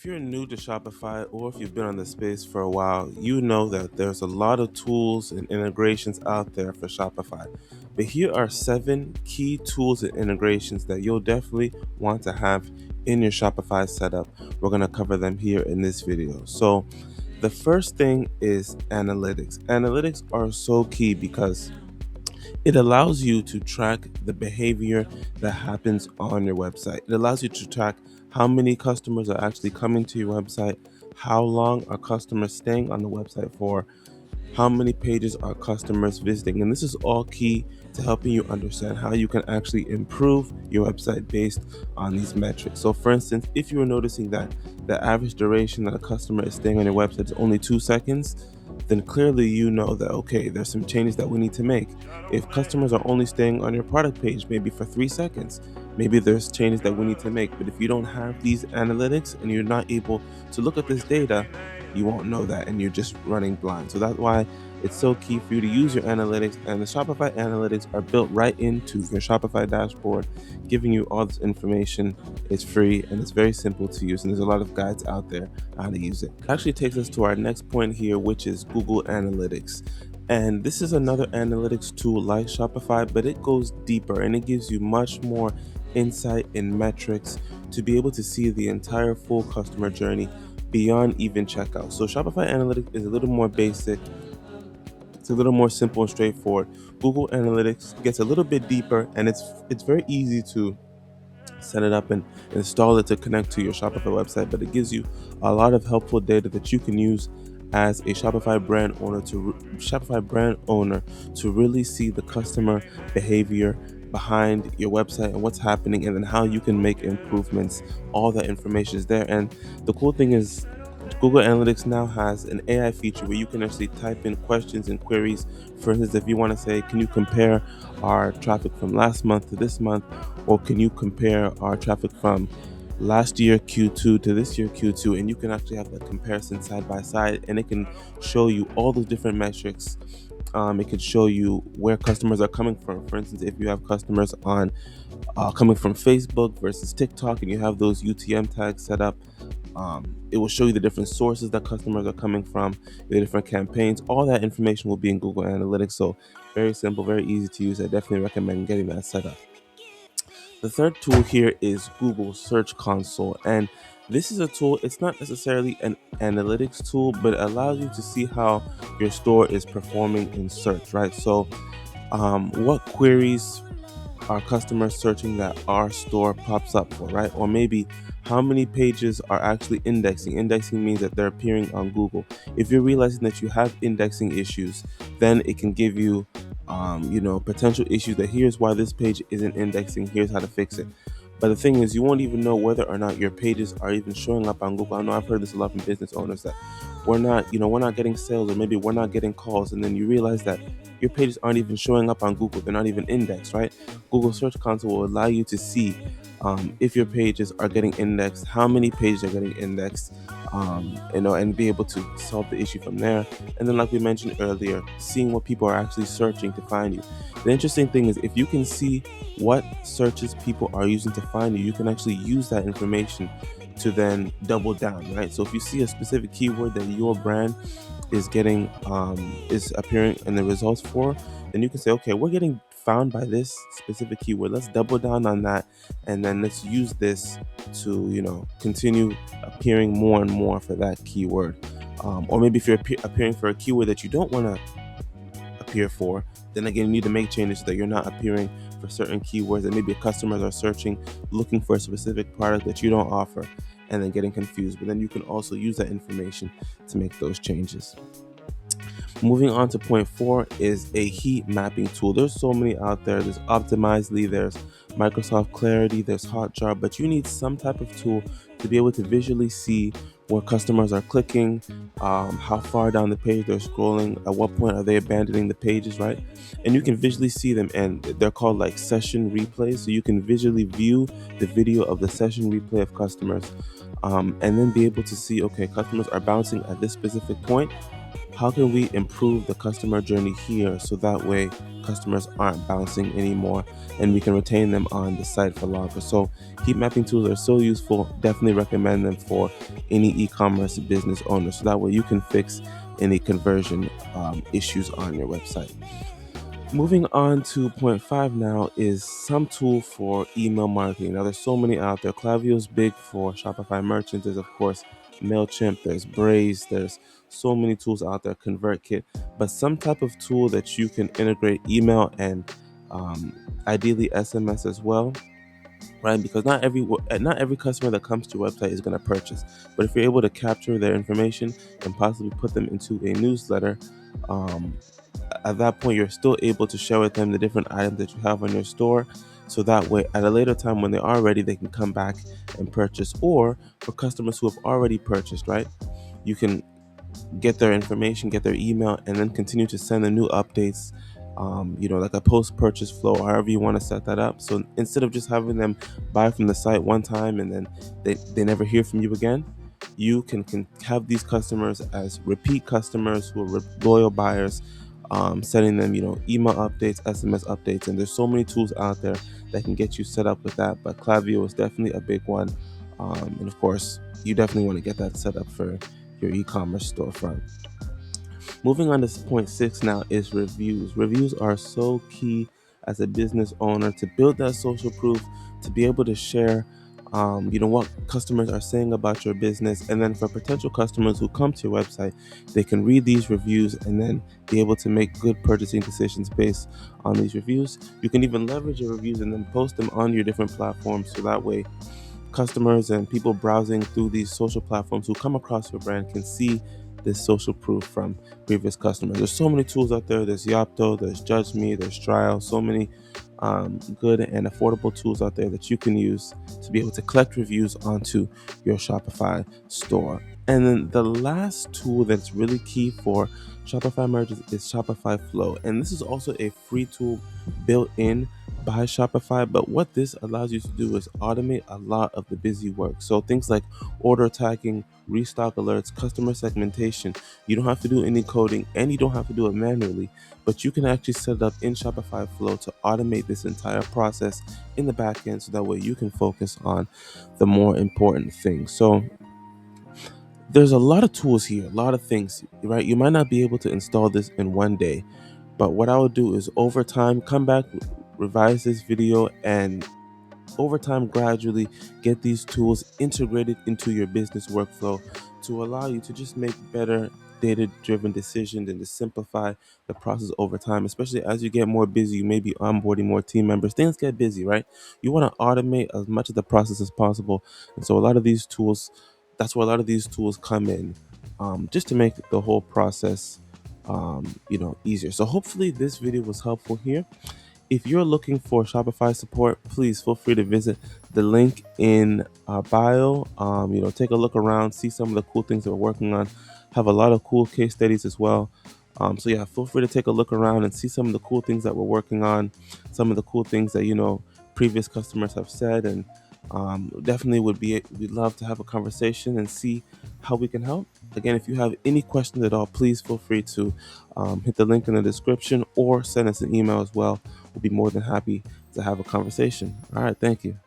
If you're new to Shopify or if you've been on the space for a while, you know that there's a lot of tools and integrations out there for Shopify. But here are 7 key tools and integrations that you'll definitely want to have in your Shopify setup. We're going to cover them here in this video. So, the first thing is analytics. Analytics are so key because it allows you to track the behavior that happens on your website. It allows you to track how many customers are actually coming to your website, how long are customers staying on the website for, how many pages are customers visiting. And this is all key to helping you understand how you can actually improve your website based on these metrics. So for instance, if you are noticing that the average duration that a customer is staying on your website is only 2 seconds, then clearly you know that, okay, there's some changes that we need to make. If customers are only staying on your product page maybe for 3 seconds, maybe there's changes that we need to make. But if you don't have these analytics and you're not able to look at this data, you won't know that and you're just running blind. So that's why it's so key for you to use your analytics, and the Shopify analytics are built right into your Shopify dashboard, giving you all this information. It's free and it's very simple to use, and there's a lot of guides out there on how to use it. It actually takes us to our next point here, which is Google Analytics. And this is another analytics tool like Shopify, but it goes deeper and it gives you much more insight and metrics to be able to see the entire full customer journey beyond even checkout. So Shopify Analytics is a little more basic. It's a little more simple and straightforward. Google Analytics gets a little bit deeper, and it's very easy to set it up and install it to connect to your Shopify website, but it gives you a lot of helpful data that you can use as a Shopify brand owner to really see the customer behavior behind your website and what's happening, and then how you can make improvements. All that information is there. And the cool thing is Google Analytics now has an AI feature where you can actually type in questions and queries. For instance, if you want to say, can you compare our traffic from last month to this month, or can you compare our traffic from last year Q2 to this year Q2, and you can actually have that comparison side by side, and it can show you all those different metrics. It can show you where customers are coming from. For instance, if you have customers on coming from Facebook versus TikTok, and you have those UTM tags set up, it will show you the different sources that customers are coming from, the different campaigns. All that information will be in Google Analytics. So very simple, very easy to use. I definitely recommend getting that set up. The third tool here is Google Search Console, and this is a tool. It's not necessarily an analytics tool, but it allows you to see how your store is performing in search, right? So what queries are customers searching that our store pops up for, right? Or maybe how many pages are actually indexing. Indexing means that they're appearing on Google. If you're realizing that you have indexing issues, then it can give you potential issues, that here's why this page isn't indexing, here's how to fix it. But the thing is, you won't even know whether or not your pages are even showing up on Google. I know I've heard this a lot from business owners, that we're not getting sales, or maybe we're not getting calls, and then you realize that your pages aren't even showing up on Google. They're not even indexed, right? Google Search Console will allow you to see if your pages are getting indexed, how many pages are getting indexed, and be able to solve the issue from there. And then, like we mentioned earlier, seeing what people are actually searching to find you. The interesting thing is, if you can see what searches people are using to find you, you can actually use that information to then double down, right? So if you see a specific keyword that your brand is getting is appearing in the results for, then you can say, okay, we're getting found by this specific keyword, let's double down on that, and then let's use this to continue appearing more and more for that keyword. Or maybe if you're appearing for a keyword that you don't want to appear for, then again you need to make changes so that you're not appearing for certain keywords that maybe customers are searching, looking for a specific product that you don't offer, and then getting confused. But then you can also use that information to make those changes. Moving on to point 4 is a heat mapping tool. There's so many out there. There's Optimizely, there's Microsoft Clarity, there's Hotjar, but you need some type of tool to be able to visually see where customers are clicking, how far down the page they're scrolling, at what point are they abandoning the pages, right? And you can visually see them, and they're called like session replays. So you can visually view the video of the session replay of customers, and then be able to see, okay, customers are bouncing at this specific point. how can we improve the customer journey here so that way customers aren't bouncing anymore and we can retain them on the site for longer. So heat mapping tools are so useful. Definitely recommend them for any e-commerce business owner so that way you can fix any conversion issues on your website. Moving on to point five now is some tool for email marketing. Now, there's so many out there. Klaviyo is big for Shopify merchants. There's, of course, MailChimp, there's Braze, there's so many tools out there, ConvertKit, but some type of tool that you can integrate email and um, ideally SMS as well, right? Because not every customer that comes to your website is going to purchase, but if you're able to capture their information and possibly put them into a newsletter, um, at that point you're still able to share with them the different items that you have on your store, so that way at a later time when they are ready they can come back and purchase. Or for customers who have already purchased, right, you can get their information, get their email, and then continue to send them new updates, like a post-purchase flow, however you want to set that up. So instead of just having them buy from the site one time and then they never hear from you again, you can have these customers as repeat customers who are loyal buyers, sending them, email updates, SMS updates, and there's so many tools out there that can get you set up with that. But Klaviyo is definitely a big one, and of course, you definitely want to get that set up for your e-commerce storefront. Moving on to point six now is reviews. Reviews are so key as a business owner to build that social proof, to be able to share, what customers are saying about your business. And then for potential customers who come to your website, they can read these reviews and then be able to make good purchasing decisions based on these reviews. You can even leverage your reviews and then post them on your different platforms, so that way customers and people browsing through these social platforms who come across your brand can see this social proof from previous customers. There's so many tools out there. There's Yapto, there's Judge Me, there's Trial, so many good and affordable tools out there that you can use to be able to collect reviews onto your Shopify store. And then the last tool that's really key for Shopify merchants is Shopify Flow. And this is also a free tool built in by Shopify, but what this allows you to do is automate a lot of the busy work. So things like order tracking, restock alerts, customer segmentation. You don't have to do any coding and you don't have to do it manually, but you can actually set it up in Shopify Flow to automate this entire process in the back end, so that way you can focus on the more important things. So there's a lot of tools here, a lot of things, right? You might not be able to install this in one day, but what I would do is over time come back, revise this video, and over time gradually get these tools integrated into your business workflow to allow you to just make better data-driven decisions and to simplify the process over time. Especially as you get more busy, you may be onboarding more team members, things get busy, right? You want to automate as much of the process as possible, and so a lot of these tools, that's where a lot of these tools come in, just to make the whole process easier. So hopefully this video was helpful here. If you're looking for Shopify support, please feel free to visit the link in our bio. Take a look around, see some of the cool things that we're working on. Have a lot of cool case studies as well. So yeah, feel free to take a look around and see some of the cool things that we're working on, some of the cool things that previous customers have said, and definitely we'd love to have a conversation and see how we can help. Again, if you have any questions at all, please feel free to hit the link in the description or send us an email as well. We'll be more than happy to have a conversation. All right, thank you.